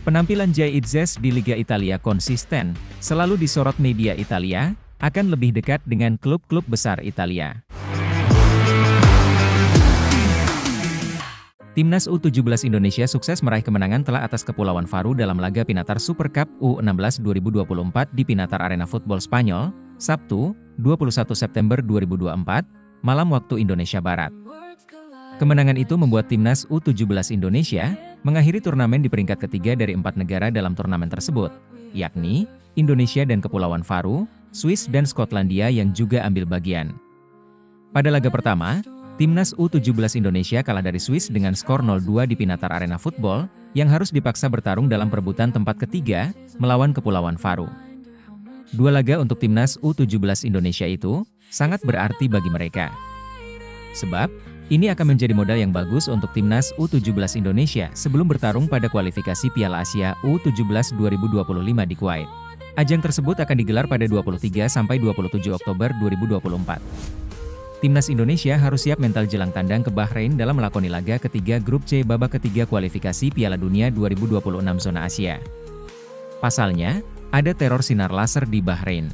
Penampilan Jay Itzes di Liga Italia konsisten, selalu disorot media Italia, akan lebih dekat dengan klub-klub besar Italia. Timnas U17 Indonesia sukses meraih kemenangan telak atas Kepulauan Faru dalam laga Pinatar Super Cup U16 2024 di Pinatar Arena Football Spanyol, Sabtu, 21 September 2024, malam waktu Indonesia Barat. Kemenangan itu membuat Timnas U17 Indonesia mengakhiri turnamen di peringkat ketiga dari 4 negara dalam turnamen tersebut, yakni Indonesia dan Kepulauan Faru, Swiss dan Skotlandia yang juga ambil bagian. Pada laga pertama, Timnas U17 Indonesia kalah dari Swiss dengan skor 0-2 di Pinatar Arena Football, yang harus dipaksa bertarung dalam perebutan tempat ketiga, melawan Kepulauan Faru. Dua laga untuk Timnas U17 Indonesia itu, sangat berarti bagi mereka. Sebab, ini akan menjadi modal yang bagus untuk Timnas U17 Indonesia sebelum bertarung pada kualifikasi Piala Asia U17 2025 di Kuwait. Ajang tersebut akan digelar pada 23-27 Oktober 2024. Timnas Indonesia harus siap mental jelang tandang ke Bahrain dalam melakoni laga ketiga Grup C babak ketiga kualifikasi Piala Dunia 2026 zona Asia. Pasalnya, ada teror sinar laser di Bahrain.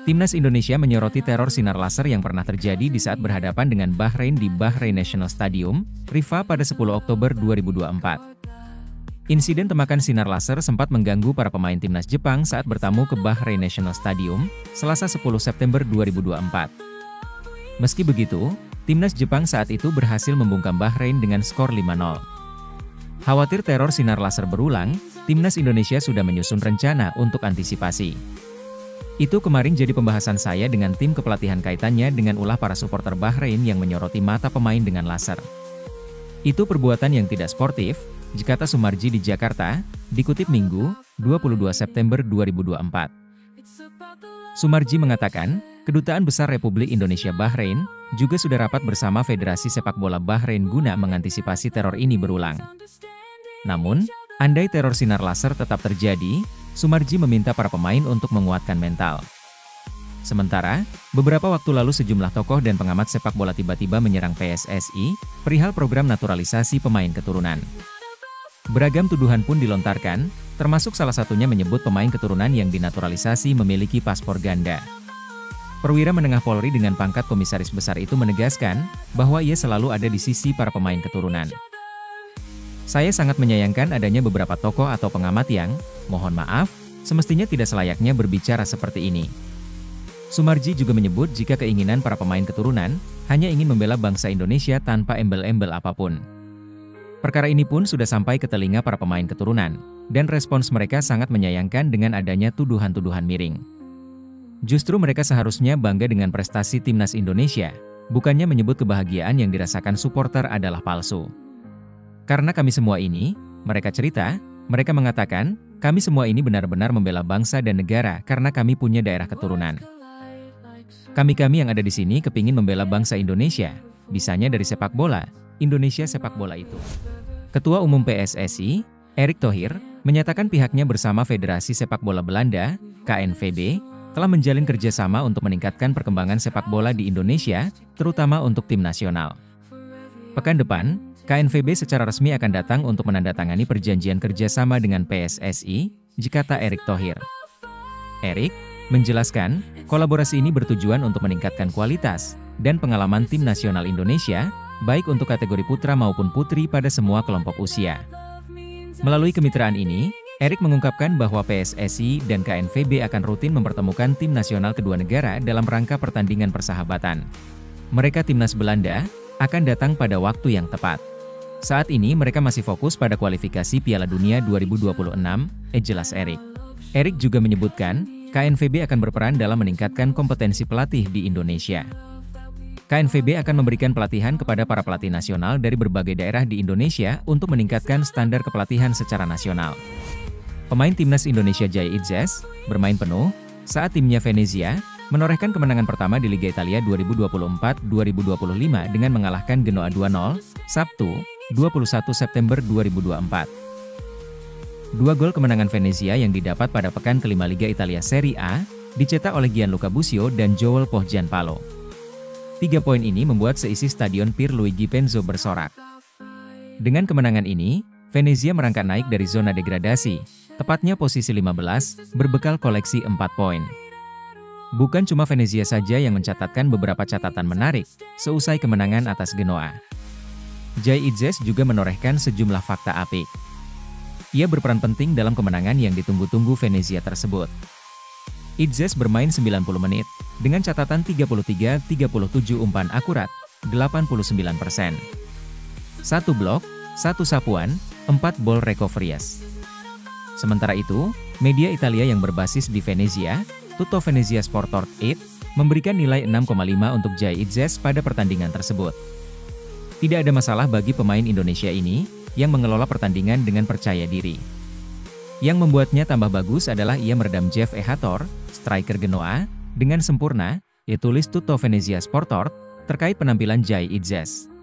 Timnas Indonesia menyoroti teror sinar laser yang pernah terjadi di saat berhadapan dengan Bahrain di Bahrain National Stadium, Rifa pada 10 Oktober 2024. Insiden temakan sinar laser sempat mengganggu para pemain Timnas Jepang saat bertamu ke Bahrain National Stadium, Selasa 10 September 2024. Meski begitu, Timnas Jepang saat itu berhasil membungkam Bahrain dengan skor 5-0. Khawatir teror sinar laser berulang, Timnas Indonesia sudah menyusun rencana untuk antisipasi. Itu kemarin jadi pembahasan saya dengan tim kepelatihan kaitannya dengan ulah para supporter Bahrain yang menyoroti mata pemain dengan laser. Itu perbuatan yang tidak sportif, kata Sumarji di Jakarta, dikutip Minggu, 22 September 2024. Sumarji mengatakan, Kedutaan Besar Republik Indonesia Bahrain juga sudah rapat bersama Federasi Sepak Bola Bahrain guna mengantisipasi teror ini berulang. Namun, andai teror sinar laser tetap terjadi, Sumarji meminta para pemain untuk menguatkan mental. Sementara, beberapa waktu lalu sejumlah tokoh dan pengamat sepak bola tiba-tiba menyerang PSSI, perihal program naturalisasi pemain keturunan. Beragam tuduhan pun dilontarkan, termasuk salah satunya menyebut pemain keturunan yang dinaturalisasi memiliki paspor ganda. Perwira menengah Polri dengan pangkat komisaris besar itu menegaskan, bahwa ia selalu ada di sisi para pemain keturunan. Saya sangat menyayangkan adanya beberapa tokoh atau pengamat yang, mohon maaf, semestinya tidak selayaknya berbicara seperti ini. Sumarji juga menyebut jika keinginan para pemain keturunan, hanya ingin membela bangsa Indonesia tanpa embel-embel apapun. Perkara ini pun sudah sampai ke telinga para pemain keturunan, dan respons mereka sangat menyayangkan dengan adanya tuduhan-tuduhan miring. Justru mereka seharusnya bangga dengan prestasi Timnas Indonesia, bukannya menyebut kebahagiaan yang dirasakan supporter adalah palsu. Karena kami semua ini, mereka cerita, mereka mengatakan, kami semua ini benar-benar membela bangsa dan negara karena kami punya daerah keturunan. Kami-kami yang ada di sini kepingin membela bangsa Indonesia, bisanya dari sepak bola, Indonesia sepak bola itu. Ketua Umum PSSI, Erick Thohir, menyatakan pihaknya bersama Federasi Sepak Bola Belanda, KNVB, telah menjalin kerjasama untuk meningkatkan perkembangan sepak bola di Indonesia, terutama untuk tim nasional. Pekan depan, KNVB secara resmi akan datang untuk menandatangani perjanjian kerjasama dengan PSSI, kata Erick Thohir. Erick menjelaskan, kolaborasi ini bertujuan untuk meningkatkan kualitas dan pengalaman tim nasional Indonesia, baik untuk kategori putra maupun putri pada semua kelompok usia. Melalui kemitraan ini, Erick mengungkapkan bahwa PSSI dan KNVB akan rutin mempertemukan tim nasional kedua negara dalam rangka pertandingan persahabatan. Mereka Timnas Belanda akan datang pada waktu yang tepat. Saat ini mereka masih fokus pada kualifikasi Piala Dunia 2026, jelas Erick. Erick juga menyebutkan, KNVB akan berperan dalam meningkatkan kompetensi pelatih di Indonesia. KNVB akan memberikan pelatihan kepada para pelatih nasional dari berbagai daerah di Indonesia untuk meningkatkan standar kepelatihan secara nasional. Pemain Timnas Indonesia Jay Itzes bermain penuh saat timnya Venezia menorehkan kemenangan pertama di Liga Italia 2024-2025 dengan mengalahkan Genoa 2-0, Sabtu, 21 September 2024. Dua gol kemenangan Venezia yang didapat pada pekan kelima Liga Italia Serie A, dicetak oleh Gianluca Busio dan Joel Pohjanpalo. 3 poin ini membuat seisi stadion Pierluigi Penzo bersorak. Dengan kemenangan ini, Venezia merangkak naik dari zona degradasi, tepatnya posisi 15, berbekal koleksi 4 poin. Bukan cuma Venezia saja yang mencatatkan beberapa catatan menarik, seusai kemenangan atas Genoa. Jay Itzes juga menorehkan sejumlah fakta apik. Ia berperan penting dalam kemenangan yang ditunggu-tunggu Venezia tersebut. Itzes bermain 90 menit, dengan catatan 33-37 umpan akurat, 89%. 1 blok, 1 sapuan, 4 ball recoveries. Sementara itu, media Italia yang berbasis di Venezia, Tutto Venezia Sport 8, memberikan nilai 6,5 untuk Jay Itzes pada pertandingan tersebut. Tidak ada masalah bagi pemain Indonesia ini, yang mengelola pertandingan dengan percaya diri. Yang membuatnya tambah bagus adalah ia meredam Jeff Ehator, striker Genoa, dengan sempurna, tulis Tutto Venezia Sport terkait penampilan Jay Itzes.